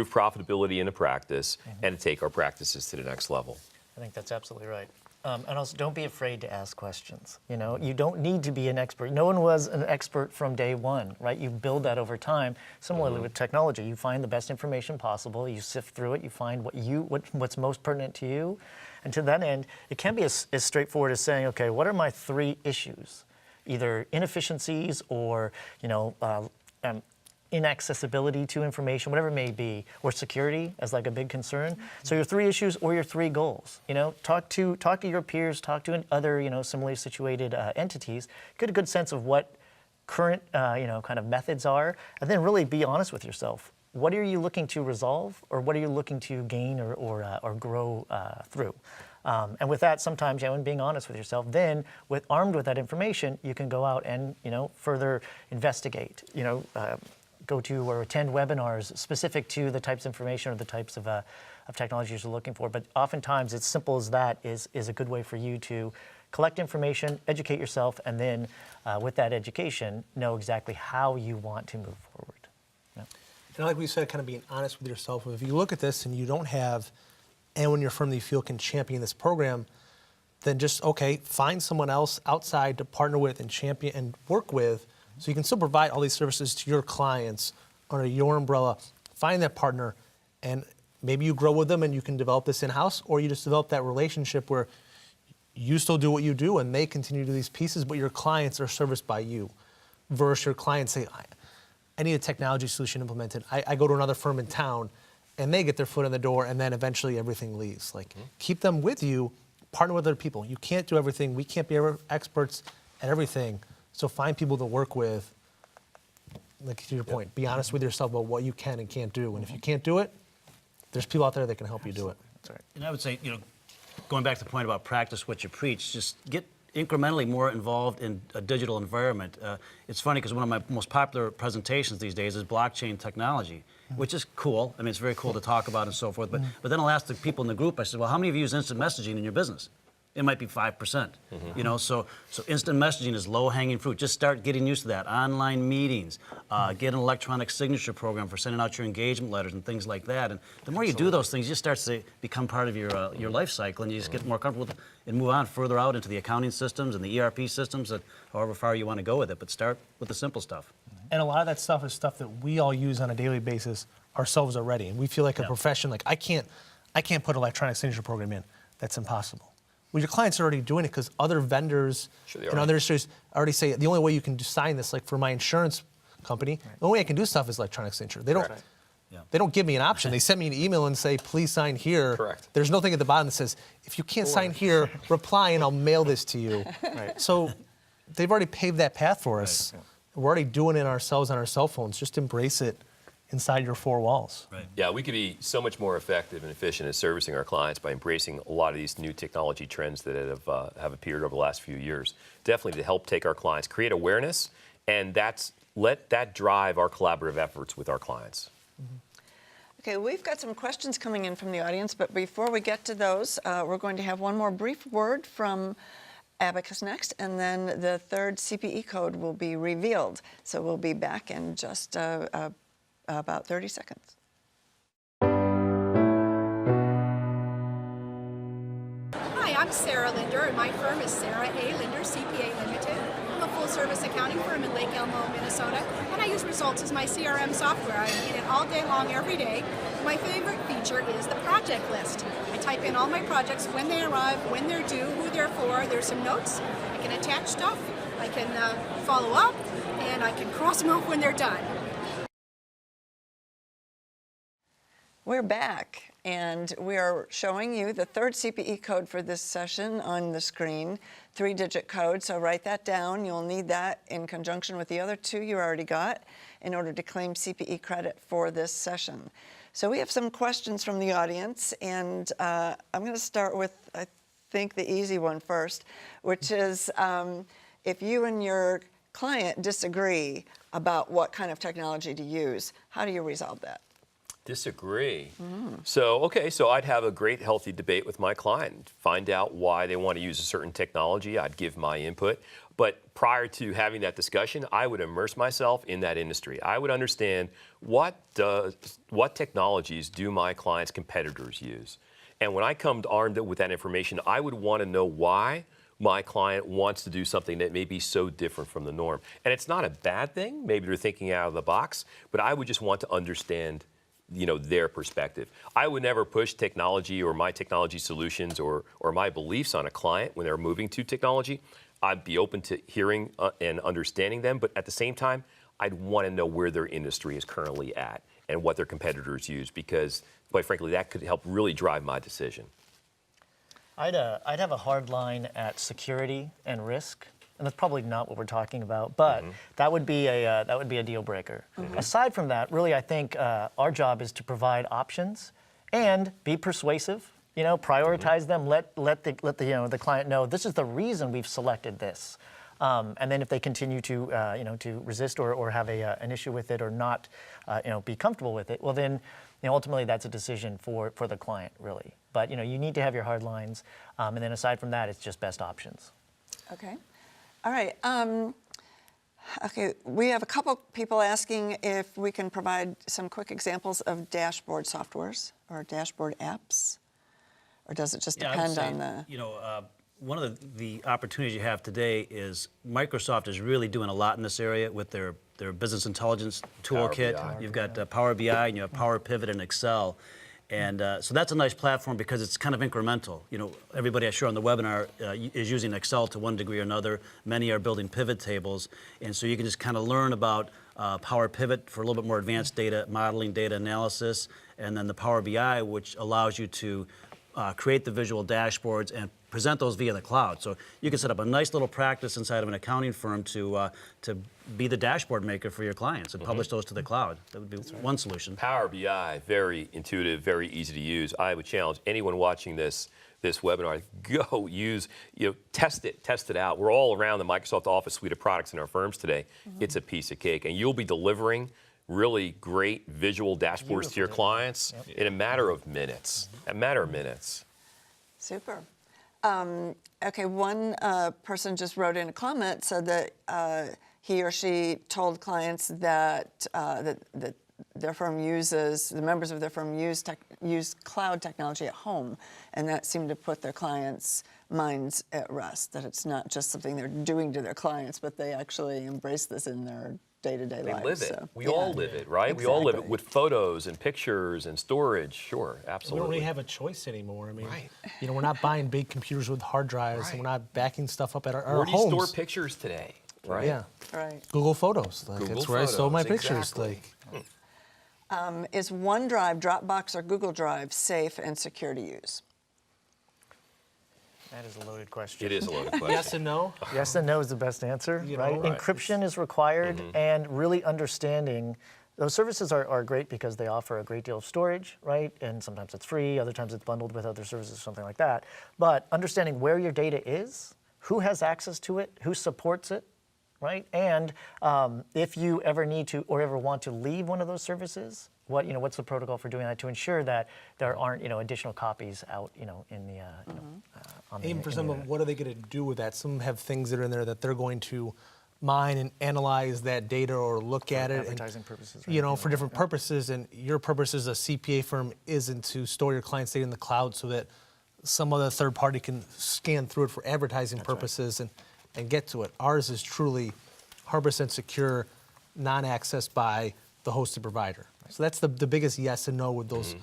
profitability in the practice and to take our practices to the next level. I think that's absolutely right. And also, don't be afraid to ask questions. You don't need to be an expert. No one was an expert from day one, right? You build that over time. Similarly with technology, you find the best information possible, you sift through it, you find what's most pertinent to you. And to that end, it can be as straightforward as saying, okay, what are my 3 issues? Either inefficiencies or, inaccessibility to information, whatever it may be, or security as like a big concern. So your 3 issues or your 3 goals. Talk to your peers, talk to other similarly situated entities. Get a good sense of what current kind of methods are, and then really be honest with yourself. What are you looking to resolve, or what are you looking to gain or grow through? And with that, sometimes, and being honest with yourself, then armed with that information, you can go out and further investigate. Go to or attend webinars specific to the types of information or the types of technologies you're looking for. But oftentimes, it's simple as that is a good way for you to collect information, educate yourself, and then with that education, know exactly how you want to move forward. And like we said, kind of being honest with yourself. If you look at this and you don't have anyone in your firm that you feel can champion this program, then just, find someone else outside to partner with and champion and work with, so you can still provide all these services to your clients under your umbrella. Find that partner, and maybe you grow with them and you can develop this in-house, or you just develop that relationship where you still do what you do and they continue to do these pieces, but your clients are serviced by you. Versus your clients say, I need a technology solution implemented. I go to another firm in town and they get their foot in the door, and then eventually everything leaves. Keep them with you, partner with other people. You can't do everything. We can't be experts at everything. So find people to work with, to your point, be honest with yourself about what you can and can't do. And if you can't do it, there's people out there that can help you do it. That's right. And I would say, going back to the point about practice what you preach, just get incrementally more involved in a digital environment. It's funny because one of my most popular presentations these days is blockchain technology, which is cool. I mean, it's very cool to talk about and so forth. But then I'll ask the people in the group, I said, well, how many of you use instant messaging in your business? it might be 5%. You know, so instant messaging is low-hanging fruit. Just start getting used to that. Online meetings, get an electronic signature program for sending out your engagement letters and things like that. And the more you do those things, it just starts to become part of your life cycle, and you just get more comfortable with it and move on further out into the accounting systems and the ERP systems, and however far you want to go with it. But start with the simple stuff. And a lot of that stuff is stuff that we all use on a daily basis ourselves already, and we feel like a profession, like I can't put an electronic signature program in. That's impossible. Well, your clients are already doing it because other vendors and other industries already say the only way you can sign this, like for my insurance company, the only way I can do stuff is electronic signature. They don't. They don't give me an option. They send me an email and say, please sign here. Correct. There's nothing at the bottom that says, if you can't sign here, reply and I'll mail this to you. So they've already paved that path for us. We're already doing it ourselves on our cell phones. Just embrace it inside your four walls. Yeah, we could be so much more effective and efficient at servicing our clients by embracing a lot of these new technology trends that have appeared over the last few years. Definitely to help take our clients, create awareness, and let that drive our collaborative efforts with our clients. Okay, we've got some questions coming in from the audience, but before we get to those, we're going to have one more brief word from Abacus next, and then the third CPE code will be revealed. So we'll be back in just about 30 seconds. Hi, I'm Sarah Linder, and my firm is Sarah A. Linder CPA Limited. I'm a full-service accounting firm in Lake Elmo, Minnesota, and I use Results as my CRM software. I need it all day long, every day. My favorite feature is the project list. I type in all my projects, when they arrive, when they're due, who they're for. There's some notes. I can attach stuff. I can follow up, and I can cross them off when they're done. We're back, and we are showing you the third CPE code for this session on the screen, 3-digit code, so write that down. You'll need that in conjunction with the other two you already got in order to claim CPE credit for this session. So we have some questions from the audience, and I'm going to start with, I think, the easy one first, which is if you and your client disagree about what kind of technology to use, how do you resolve that? Disagree. So I'd have a great, healthy debate with my client, find out why they want to use a certain technology. I'd give my input. But prior to having that discussion, I would immerse myself in that industry. I would understand what technologies do my clients' competitors use. And when I come armed with that information, I would want to know why my client wants to do something that may be so different from the norm. And it's not a bad thing. Maybe they're thinking out of the box, but I would just want to understand their perspective. I would never push technology or my technology solutions or my beliefs on a client when they're moving to technology. I'd be open to hearing and understanding them, but at the same time, I'd want to know where their industry is currently at and what their competitors use, because, quite frankly, that could help really drive my decision. I'd have a hard line at security and risk. And that's probably not what we're talking about, but that would be a deal breaker. Aside from that, really, I think our job is to provide options and be persuasive. Prioritize them. Let the client know this is the reason we've selected this. And then if they continue to to resist or have an issue with it or not be comfortable with it, well then ultimately that's a decision for the client really. But you need to have your hard lines, and then aside from that, it's just best options. Okay. All right. Okay, we have a couple people asking if we can provide some quick examples of dashboard softwares or dashboard apps, or does it just depend on the? One of the opportunities you have today is Microsoft is really doing a lot in this area with their business intelligence toolkit. You've got Power BI and you have Power Pivot and Excel. And so that's a nice platform because it's kind of incremental. Everybody I share on the webinar is using Excel to one degree or another. Many are building pivot tables. And so you can just kind of learn about Power Pivot for a little bit more advanced data modeling, data analysis, and then the Power BI, which allows you to create the visual dashboards and present those via the cloud. So you can set up a nice little practice inside of an accounting firm to be the dashboard maker for your clients and publish those to the cloud. That would be one solution. Power BI, very intuitive, very easy to use. I would challenge anyone watching this webinar, go use, test it out. We're all around the Microsoft Office suite of products in our firms today. It's a piece of cake, and you'll be delivering really great visual dashboards to your clients in a matter of minutes. A matter of minutes. Super. Okay, one person just wrote in a comment, said that he or she told clients that that their firm uses, the members of their firm use cloud technology at home, and that seemed to put their clients' minds at rest, that it's not just something they're doing to their clients, but they actually embrace this in their day-to-day They lives. live it. So, We yeah. all live it, right? We all live it Exactly. with photos and pictures and storage. Sure, We absolutely. don't really have a choice anymore. I mean, Right. you know, we're not buying big computers with hard drives, and we're not backing stuff up at our Where do you homes. store pictures today? Right. Yeah, Right. Google Photos. Like, Google that's where I store my Photos, pictures. exactly. Like, Is OneDrive, Dropbox, or Google Drive safe and secure to use? That is a loaded question. It is a loaded question. yes and no. Yes and no is the best answer, You know, right? right. Encryption is required, and really understanding those services are great because they offer a great deal of storage, right? And sometimes it's free, other times it's bundled with other services, something like that. But understanding where your data is, who has access to it, who supports it, right? And if you ever need to or ever want to leave one of those services, what's the protocol for doing that to ensure that there aren't additional copies out in the on the Even for in the some of internet. them, what are they going to do with that? Some have things that are in there that they're going to mine and analyze that data or look at it. advertising purposes, You right? know, for different purposes. And your purpose as a CPA firm isn't to store your client's data in the cloud so that some other third party can scan through it for advertising purposes and get to it. Ours is truly 100% secure, non-accessed by the hosted provider. So that's the biggest yes and no with those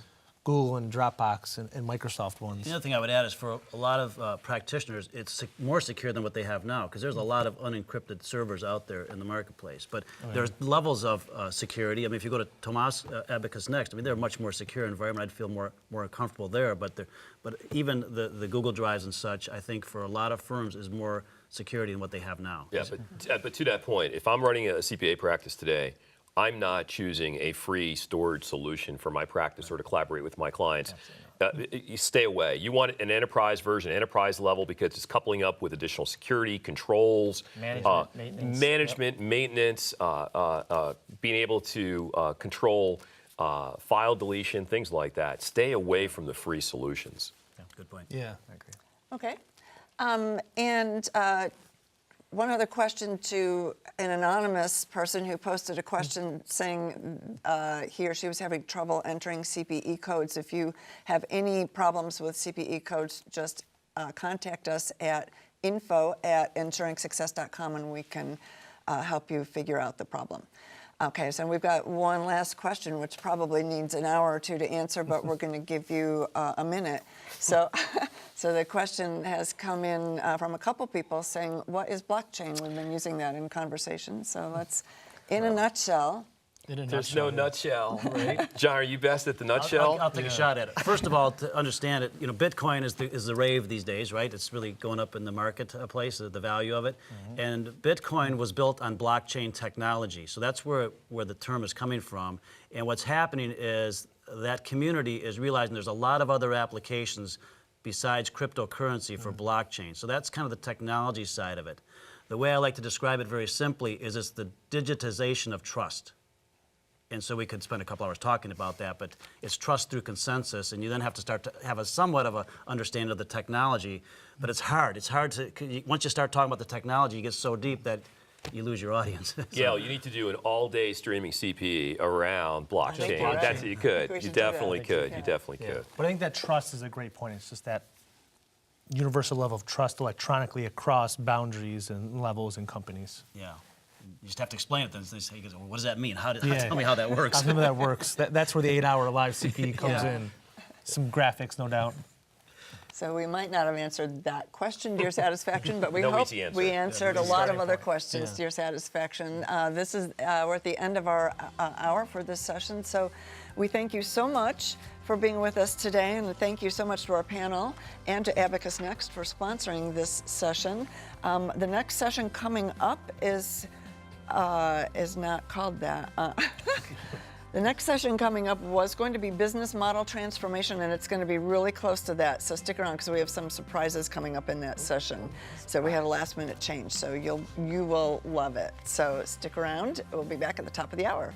Google and Dropbox and Microsoft ones. The other thing I would add is for a lot of practitioners, it's more secure than what they have now because there's a lot of unencrypted servers out there in the marketplace. But there's levels of security. I mean, if you go to Tomas Abacus Next, I mean, they're a much more secure environment. I'd feel more comfortable there. But even the Google Drives and such, I think for a lot of firms is more security than what they have now. Yeah, but to that point, if I'm running a CPA practice today, I'm not choosing a free storage solution for my practice or to collaborate with my clients. You stay away. You want an enterprise version, enterprise level, because it's coupling up with additional security, controls, Management, maintenance, being able to control file deletion, things like that. Stay away from the free solutions. Yeah, good point. Yeah. I agree. Okay. And one other question to an anonymous person who posted a question saying he or she was having trouble entering CPE codes. If you have any problems with CPE codes, just contact us at info@ensuringsuccess.com and we can help you figure out the problem. Okay, so we've got one last question, which probably needs an hour or two to answer, but we're going to give you a minute. So, so the question has come in from a couple people saying, what is blockchain? We've been using that in conversation. So let's, in a nutshell. There's no nutshell, right? John, are you best at the nutshell? I'll take a shot at it. First of all, to understand it, Bitcoin is the rave these days, right? It's really going up in the marketplace, the value of it. And Bitcoin was built on blockchain technology. So that's where the term is coming from. And what's happening is that community is realizing there's a lot of other applications besides cryptocurrency for blockchain. So that's kind of the technology side of it. The way I like to describe it very simply is it's the digitization of trust. And so we could spend a couple hours talking about that, but it's trust through consensus, and you then have to start to have a somewhat of an understanding of the technology. But it's hard. It's hard to, once you start talking about the technology, you get so deep that you lose your audience. Gail, you need to do an all-day streaming CPE around blockchain. you're right. That's you could. We You should do that. definitely could. You definitely could. But I think that trust is a great point. It's just that universal level of trust electronically across boundaries and levels and companies. Yeah. You just have to explain it. Then they say, well, what does that mean? Tell me how that How works. some of that works. That's where the 8-hour live CPE comes Yeah. in. Some graphics, no doubt. So we might not have answered that question to your satisfaction, but we No hope easy answer. we Yeah, answered a easy lot of starting other point. questions to your satisfaction. This is we're at the end of our hour for this session, so we thank you so much for being with us today, and thank you so much to our panel and to Abacus Next for sponsoring this session. The next session coming up is not called that. The next session coming up was going to be business model transformation, and it's going to be really close to that. So stick around because we have some surprises coming up in that session. So we had a last-minute change, so you will love it. So stick around. We'll be back at the top of the hour.